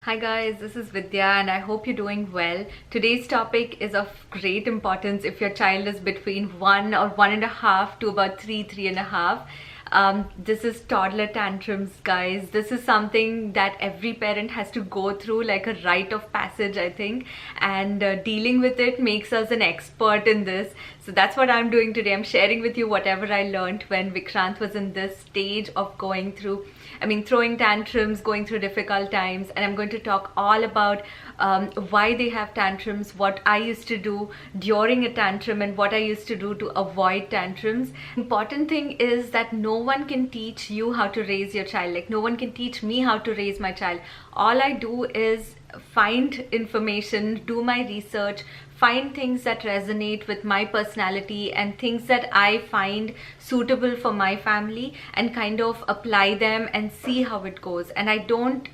Hi guys, this is Vidya and I hope you're doing well. Today's topic is of great importance if your child is between 1 or 1.5 to about 3.5. This is toddler tantrums, guys. This is something that every parent has to go through, like a rite of passage, I think. And dealing with it makes us an expert in this. So that's what I'm doing today. I'm sharing with you whatever I learned when Vikrant was in this stage of throwing tantrums, going through difficult times. And I'm going to talk all about why they have tantrums, what I used to do during a tantrum, and what I used to do to avoid tantrums. Important thing is that no one can teach you how to raise your child. Like, no one can teach me how to raise my child. All I do is find information, do my research, find things that resonate with my personality and things that I find suitable for my family, and kind of apply them and see how it goes. And I don't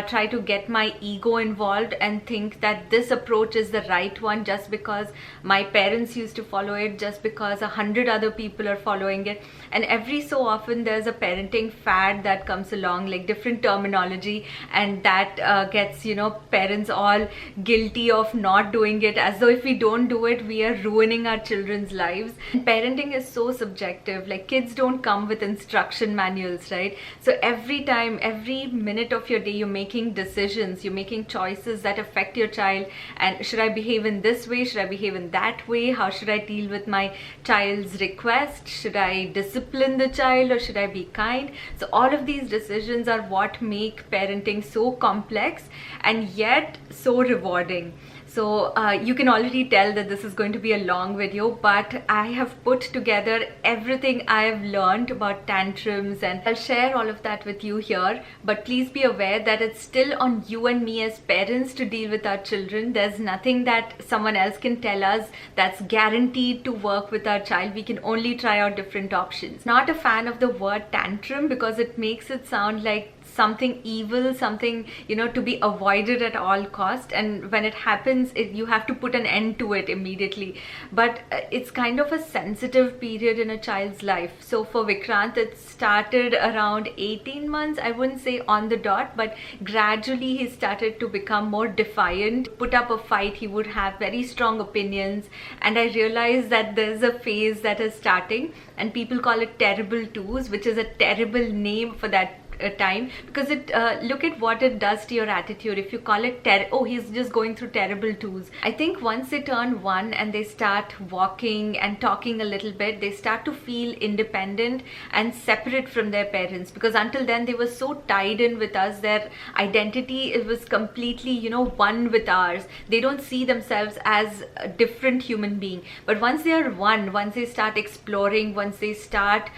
try to get my ego involved and think that this approach is the right one just because my parents used to follow it, just because 100 other people are following it. And every so often there's a parenting fad that comes along, like different terminology, and that gets parents all guilty of not doing it, as though if we don't do it we are ruining our children's lives. And parenting is so subjective. Like, kids don't come with instruction manuals, right? So every time, every minute of your day, you're making decisions, you're making choices that affect your child. And should I behave in this way? Should I behave in that way? How should I deal with my child's request? Should I discipline the child or should I be kind? So all of these decisions are what make parenting so complex and yet so rewarding. So you can already tell that this is going to be a long video, but I have put together everything I've learned about tantrums, and I'll share all of that with you here. But please be aware that it's still on you and me as parents to deal with our children. There's nothing that someone else can tell us that's guaranteed to work with our child. We can only try out different options. Not a fan of the word tantrum because it makes it sound like something evil, something to be avoided at all cost, and when it happens you have to put an end to it immediately. But it's kind of a sensitive period in a child's life. So for Vikrant, it started around 18 months. I wouldn't say on the dot, but gradually he started to become more defiant, put up a fight. He would have very strong opinions, and I realized that there's a phase that is starting, and people call it terrible twos, which is a terrible name for that time, because it look at what it does to your attitude. If you call it he's just going through terrible twos. I think once they turn 1 and they start walking and talking a little bit, they start to feel independent and separate from their parents, because until then they were so tied in with us. Their identity, it was completely one with ours. They don't see themselves as a different human being. But once they are one, once they start exploring, once they start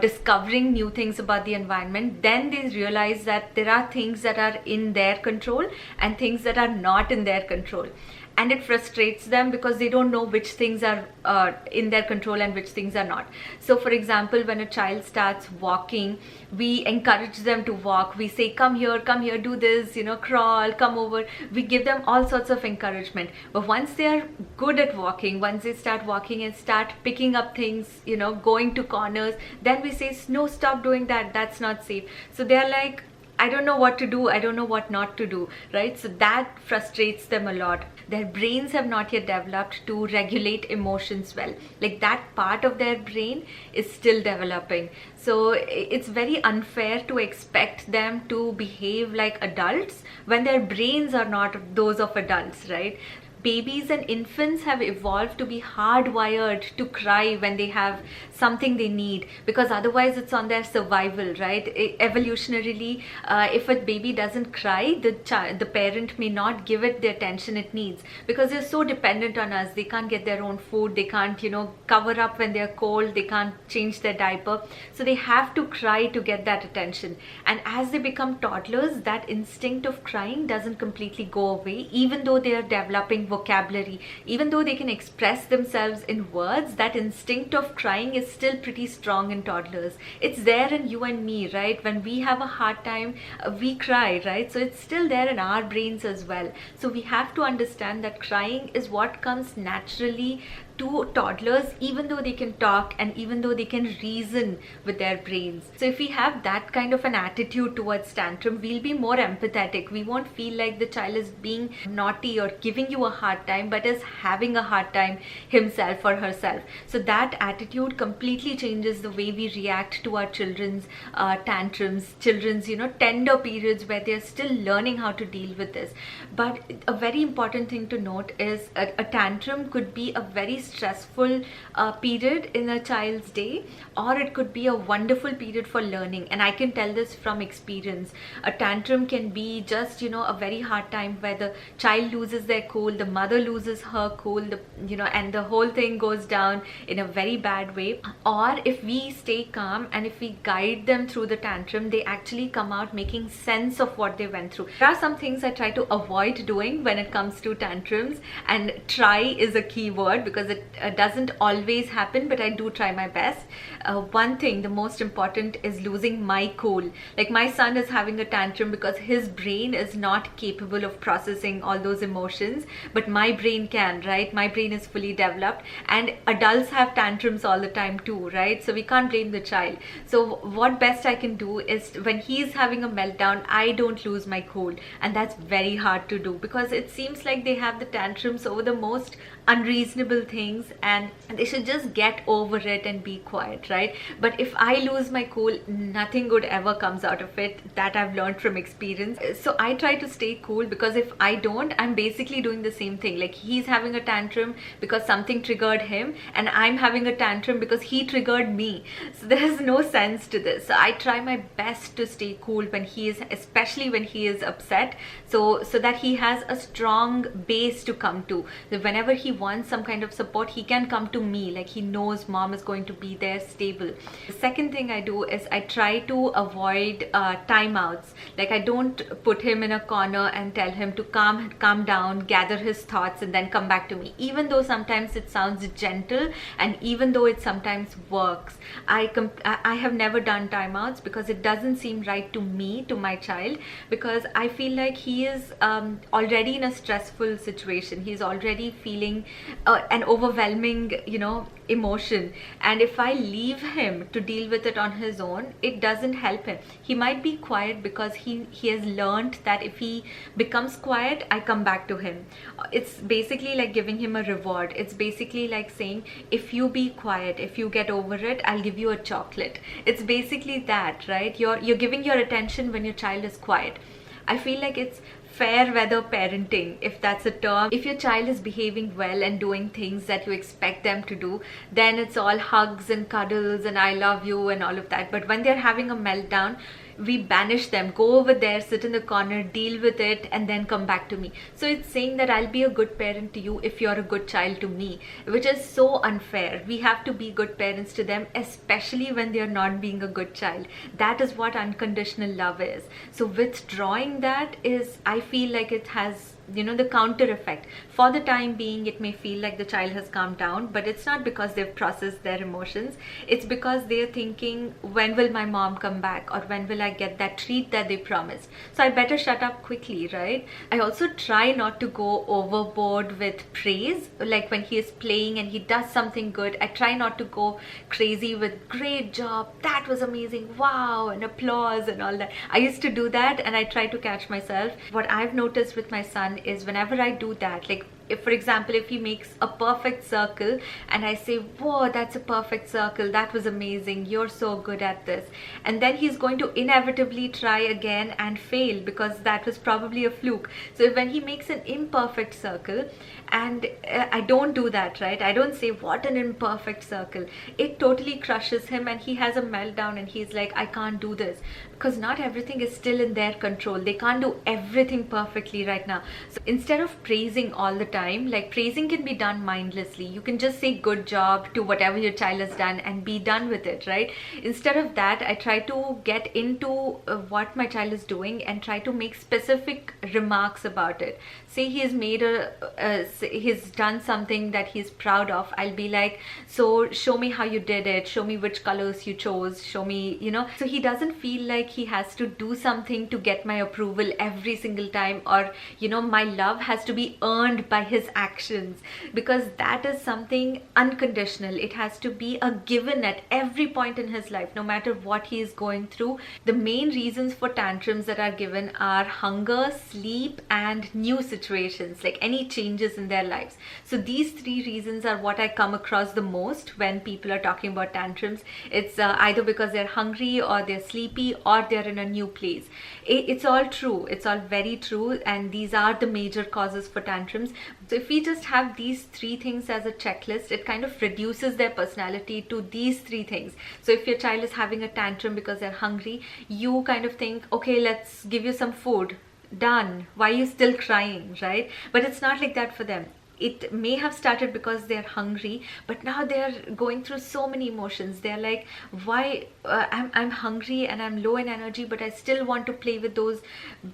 discovering new things about the environment, then they realize that there are things that are in their control and things that are not in their control. And it frustrates them because they don't know which things are in their control and which things are not. So for example, when a child starts walking, we encourage them to walk. We say, come here, do this, crawl, come over. We give them all sorts of encouragement. But once they are good at walking, once they start walking and start picking up things, going to corners, then we say, no, stop doing that. That's not safe. So they're like, I don't know what to do, I don't know what not to do, right? So that frustrates them a lot. Their brains have not yet developed to regulate emotions well. Like, that part of their brain is still developing. So it's very unfair to expect them to behave like adults when their brains are not those of adults, right? Babies and infants have evolved to be hardwired to cry when they have something they need, because otherwise it's on their survival, right? Evolutionarily, if a baby doesn't cry, the parent may not give it the attention it needs, because they're so dependent on us. They can't get their own food, they can't cover up when they're cold, they can't change their diaper, so they have to cry to get that attention. And as they become toddlers, that instinct of crying doesn't completely go away, even though they are developing vocabulary, even though they can express themselves in words. That instinct of crying is still pretty strong in toddlers. It's there in you and me, right? When we have a hard time, we cry, right? So it's still there in our brains as well. So we have to understand that crying is what comes naturally to toddlers, even though they can talk and even though they can reason with their brains. So if we have that kind of an attitude towards tantrum, we'll be more empathetic. We won't feel like the child is being naughty or giving you a hard time, but is having a hard time himself or herself. So that attitude completely changes the way we react to our children's tantrums, children's tender periods where they're still learning how to deal with this. But a very important thing to note is a tantrum could be a very stressful period in a child's day, or it could be a wonderful period for learning. And I can tell this from experience. A tantrum can be just a very hard time where the child loses their cool, the mother loses her cool, and the whole thing goes down in a very bad way. Or if we stay calm and if we guide them through the tantrum, they actually come out making sense of what they went through. There are some things I try to avoid doing when it comes to tantrums, and try is a key word because it doesn't always happen, but I do try my best. One thing, the most important, is losing my cool. Like, my son is having a tantrum because his brain is not capable of processing all those emotions, but my brain can, right? My brain is fully developed, and adults have tantrums all the time too, right? So we can't blame the child. So what best I can do is, when he's having a meltdown, I don't lose my cool. And that's very hard to do because it seems like they have the tantrums over the most unreasonable things and they should just get over it and be quiet, right? But if I lose my cool, nothing good ever comes out of it. That I've learned from experience. So I try to stay cool, because if I don't, I'm basically doing the same thing. Like, he's having a tantrum because something triggered him, and I'm having a tantrum because he triggered me. So there's no sense to this. So I try my best to stay cool when he is, especially when he is upset, so that he has a strong base to come to. So whenever he wants some kind of support, he can come to me. Like, he knows mom is going to be there, stable. The second thing I do is I try to avoid timeouts. Like, I don't put him in a corner and tell him to calm down, gather his thoughts, and then come back to me. Even though sometimes it sounds gentle, and even though it sometimes works, I have never done timeouts because it doesn't seem right to me, to my child, because I feel like he is already in a stressful situation. He's already feeling an overwhelming emotion, and if I leave him to deal with it on his own, it doesn't help him. He might be quiet because he has learned that if he becomes quiet, I come back to him. It's basically like giving him a reward. It's basically like saying, if you be quiet, if you get over it, I'll give you a chocolate. It's basically that, right? You're giving your attention when your child is quiet. I feel like it's fair weather parenting, if that's a term. If your child is behaving well and doing things that you expect them to do, then it's all hugs and cuddles and I love you and all of that. But when they're having a meltdown, we banish them, go over there, sit in the corner, deal with it, and then come back to me. So it's saying that I'll be a good parent to you if you're a good child to me, which is so unfair. We have to be good parents to them, especially when they're not being a good child. That is what unconditional love is. So withdrawing that is, I feel like it has the counter effect. For the time being, it may feel like the child has calmed down, but it's not because they've processed their emotions. It's because they're thinking, when will my mom come back, or when will I get that treat that they promised? So I better shut up quickly, right? I also try not to go overboard with praise. Like, when he is playing and he does something good, I try not to go crazy with great job, that was amazing, wow, and applause and all that. I used to do that, and I try to catch myself. What I've noticed with my son is, whenever I do that, like, if, for example, if he makes a perfect circle and I say, whoa, that's a perfect circle, that was amazing, you're so good at this, and then he's going to inevitably try again and fail because that was probably a fluke. So when he makes an imperfect circle, and I don't do that, right? I don't say, what an imperfect circle. It totally crushes him and he has a meltdown and he's like, I can't do this, because not everything is still in their control. They can't do everything perfectly right now. So instead of praising all the time, like, praising can be done mindlessly. You can just say good job to whatever your child has done and be done with it, right? Instead of that, I try to get into what my child is doing and try to make specific remarks about it. Say he has made he's done something that he's proud of, I'll be like, so show me how you did it, show me which colors you chose, show me, so he doesn't feel like he has to do something to get my approval every single time, or my love has to be earned by his actions, because that is something unconditional. It has to be a given at every point in his life, no matter what he is going through. The main reasons for tantrums that are given are hunger, sleep, and new situations, like any changes in their lives. So these three reasons are what I come across the most when people are talking about tantrums. It's either because they're hungry, or they're sleepy, or they're in a new place. It's all true. It's all very true, and these are the major causes for tantrums. So if we just have these three things as a checklist, it kind of reduces their personality to these three things. So if your child is having a tantrum because they're hungry, you kind of think, okay, let's give you some food. Done. Why are you still crying, right? But it's not like that for them. It may have started because they're hungry, but now they're going through so many emotions. They're like, why I'm hungry and I'm low in energy, but I still want to play with those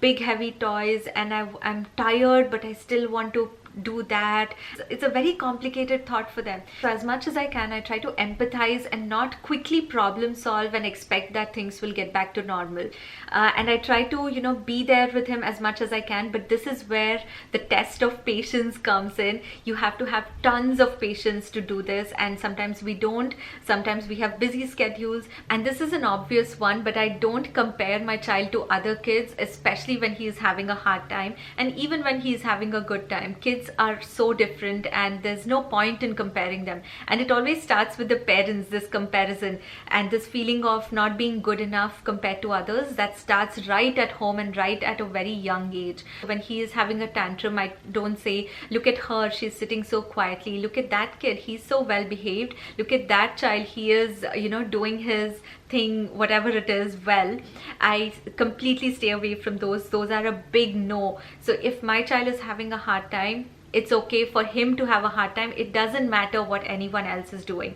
big heavy toys, and I'm tired, but I still want to do that. It's a very complicated thought for them. So as much as I can, I try to empathize and not quickly problem solve and expect that things will get back to normal. And I try to, be there with him as much as I can. But this is where the test of patience comes in. You have to have tons of patience to do this, and sometimes we don't. Sometimes we have busy schedules, and this is an obvious one, but I don't compare my child to other kids, especially when he is having a hard time, and even when he is having a good time. Kids are so different, and there's no point in comparing them. And it always starts with the parents, this comparison and this feeling of not being good enough compared to others. That starts right at home and right at a very young age. When he is having a tantrum, I don't say, look at her, she's sitting so quietly. Look at that kid, he's so well behaved. Look at that child, he is doing his thing, whatever it is, well. I completely stay away from those are a big no. So if my child is having a hard time, it's okay for him to have a hard time. It doesn't matter what anyone else is doing.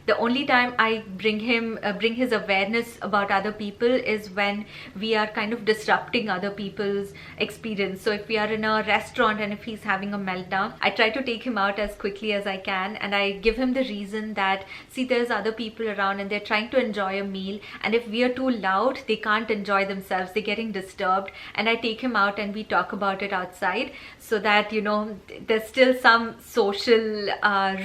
The only time I bring his awareness about other people is when we are kind of disrupting other people's experience. So if we are in a restaurant and if he's having a meltdown, I try to take him out as quickly as I can, and I give him the reason that, see, there's other people around and they're trying to enjoy a meal, and if we are too loud, they can't enjoy themselves, they're getting disturbed. And I take him out and we talk about it outside, so that there's still some social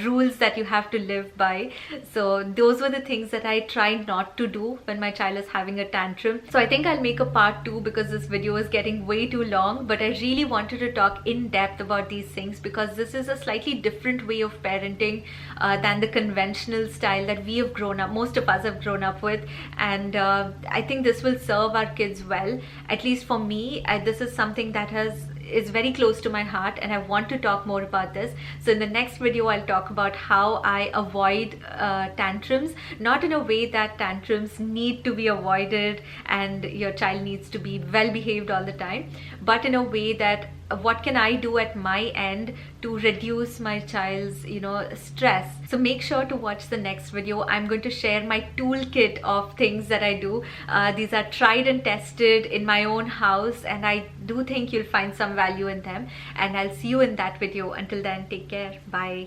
rules that you have to live by. So those were the things that I tried not to do when my child is having a tantrum. So I think I'll make a part 2 because this video is getting way too long, but I really wanted to talk in depth about these things because this is a slightly different way of parenting than the conventional style that we have grown up, most of us have grown up with. And I think this will serve our kids well. At least for me, this is something that is very close to my heart, and I want to talk more about this. So in the next video, I'll talk about how I avoid tantrums, not in a way that tantrums need to be avoided and your child needs to be well behaved all the time, but in a way that what can I do at my end to reduce my child's stress. So make sure to watch the next video. I'm going to share my toolkit of things that I do. These are tried and tested in my own house, and I do think you'll find some value in them, and I'll see you in that video. Until then, take care. Bye.